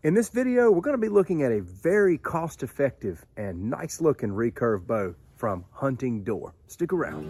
In this video, we're going to be looking at a very cost-effective and nice-looking recurve bow from Hunting Door. Stick around.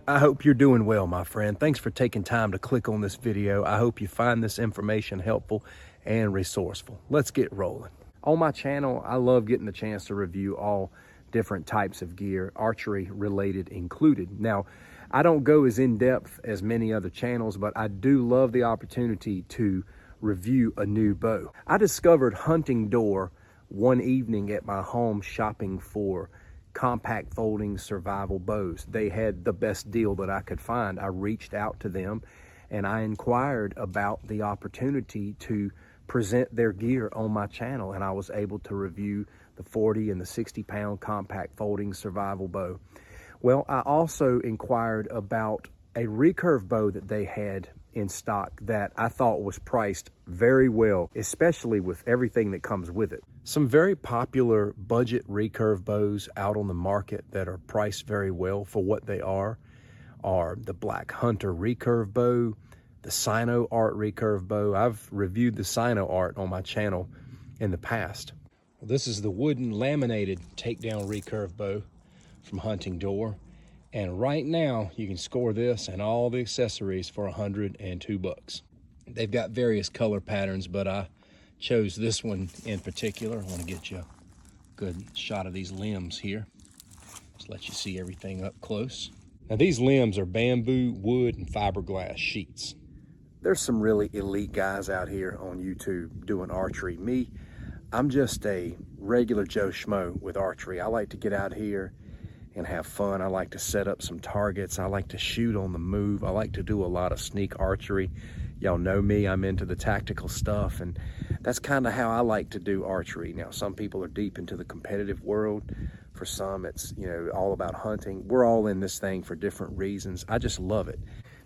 I hope you're doing well, my friend. Thanks for taking time to click on this video. I hope you find this information helpful and resourceful. Let's get rolling. On my channel, I love getting the chance to review all different types of gear, archery related included. Now, I don't go as in-depth as many other channels, but I do love the opportunity to review a new bow. I discovered Hunting Door one evening at my home shopping for compact folding survival bows. They had the best deal that I could find. I reached out to them and I inquired about the opportunity to present their gear on my channel, and I was able to review the 40 and the 60-pound compact folding survival bow. Well, I also inquired about a recurve bow that they had in stock that I thought was priced very well, especially with everything that comes with it. Some very popular budget recurve bows out on the market that are priced very well for what they are the Black Hunter recurve bow, the Sino Art recurve bow. I've reviewed the Sino Art on my channel in the past. Well, this is the wooden laminated Takedown Recurve bow from Hunting Door. And right now you can score this and all the accessories for $102. They've got various color patterns, but I chose this one in particular. I want to get you a good shot of these limbs here. Just let you see everything up close. Now these limbs are bamboo, wood, and fiberglass sheets. There's some really elite guys out here on YouTube doing archery. Me, I'm just a regular Joe Schmo with archery. I like to get out here and have fun. I like to set up some targets. I like to shoot on the move. I like to do a lot of sneak archery. Y'all know me, I'm into the tactical stuff, and that's kind of how I like to do archery. Now, some people are deep into the competitive world. For some, it's, all about hunting. We're all in this thing for different reasons. I just love it.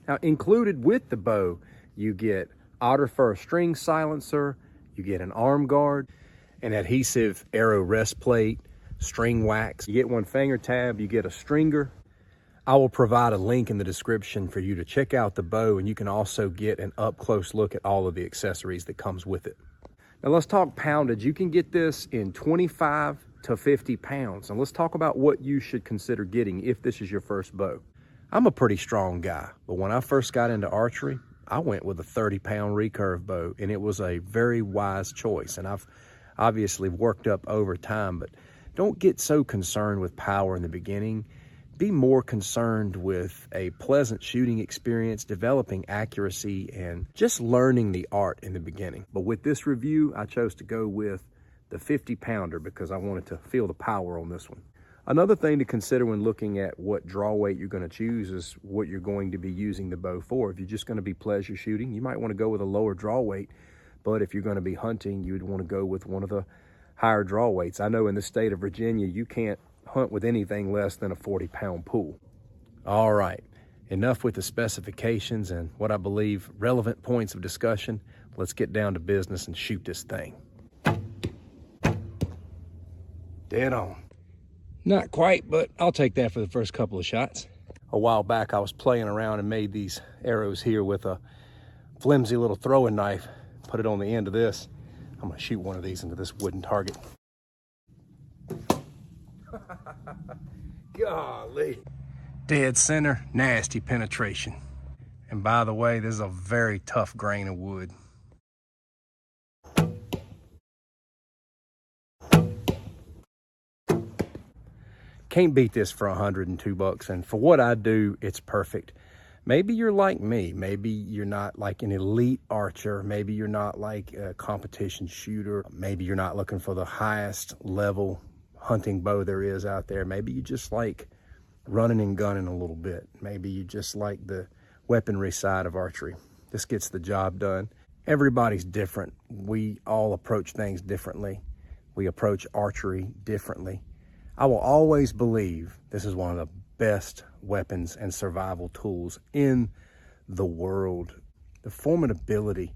Now, included with the bow, you get otter fur string silencer, you get an arm guard, an adhesive arrow rest plate, string wax. You get one finger tab, you get a stringer. I will provide a link in the description for you to check out the bow, and you can also get an up-close look at all of the accessories that comes with it. Now let's talk poundage. You can get this in 25 to 50 pounds. And let's talk about what you should consider getting if this is your first bow. I'm a pretty strong guy, but when I first got into archery, I went with a 30-pound recurve bow, and it was a very wise choice. And I've obviously worked up over time, but don't get so concerned with power in the beginning. Be more concerned with a pleasant shooting experience, developing accuracy, and just learning the art in the beginning. But with this review, I chose to go with the 50-pounder because I wanted to feel the power on this one. Another thing to consider when looking at what draw weight you're going to choose is what you're going to be using the bow for. If you're just going to be pleasure shooting, you might want to go with a lower draw weight. But if you're going to be hunting, you would want to go with one of the higher draw weights. I know in the state of Virginia, you can't hunt with anything less than a 40-pound pool. All right, enough with the specifications and what I believe relevant points of discussion. Let's get down to business and shoot this thing. Dead on. Not quite, but I'll take that for the first couple of shots. A while back, I was playing around and made these arrows here with a flimsy little throwing knife. Put it on the end of this. I'm gonna shoot one of these into this wooden target. Golly. Dead center, nasty penetration. And by the way, this is a very tough grain of wood. Can't beat this for $102, and for what I do, it's perfect. Maybe you're like me. Maybe you're not like an elite archer. Maybe you're not like a competition shooter. Maybe you're not looking for the highest level hunting bow there is out there. Maybe you just like running and gunning a little bit. Maybe you just like the weaponry side of archery. This gets the job done. Everybody's different. We all approach things differently. We approach archery differently. I will always believe this is one of the best weapons and survival tools in the world. The formidability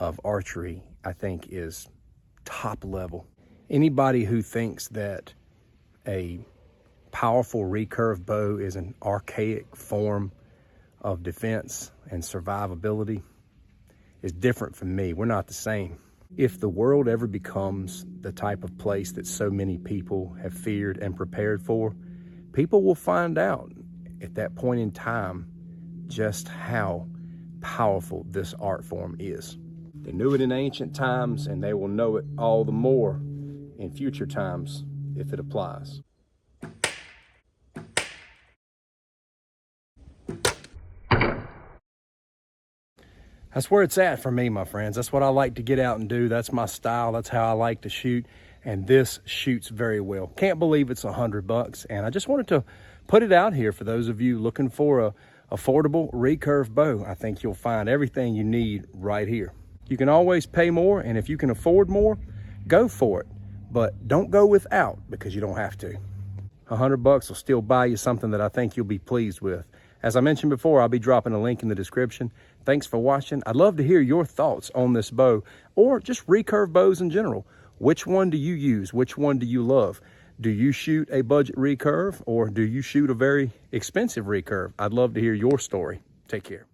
of archery, I think, is top level. Anybody who thinks that a powerful recurve bow is an archaic form of defense and survivability is different from me. We're not the same. If the world ever becomes the type of place that so many people have feared and prepared for, people will find out at that point in time just how powerful this art form is. They knew it in ancient times, and they will know it all the more in future times if it applies. That's where it's at for me, my friends. That's what I like to get out and do. That's my style. That's how I like to shoot. And this shoots very well. Can't believe it's $100. And I just wanted to put it out here for those of you looking for a affordable recurve bow. I think you'll find everything you need right here. You can always pay more, and if you can afford more, go for it. But don't go without, because you don't have to. $100 will still buy you something that I think you'll be pleased with. As I mentioned before, I'll be dropping a link in the description. Thanks for watching. I'd love to hear your thoughts on this bow, or just recurve bows in general. Which one do you use? Which one do you love? Do you shoot a budget recurve, or do you shoot a very expensive recurve? I'd love to hear your story. Take care.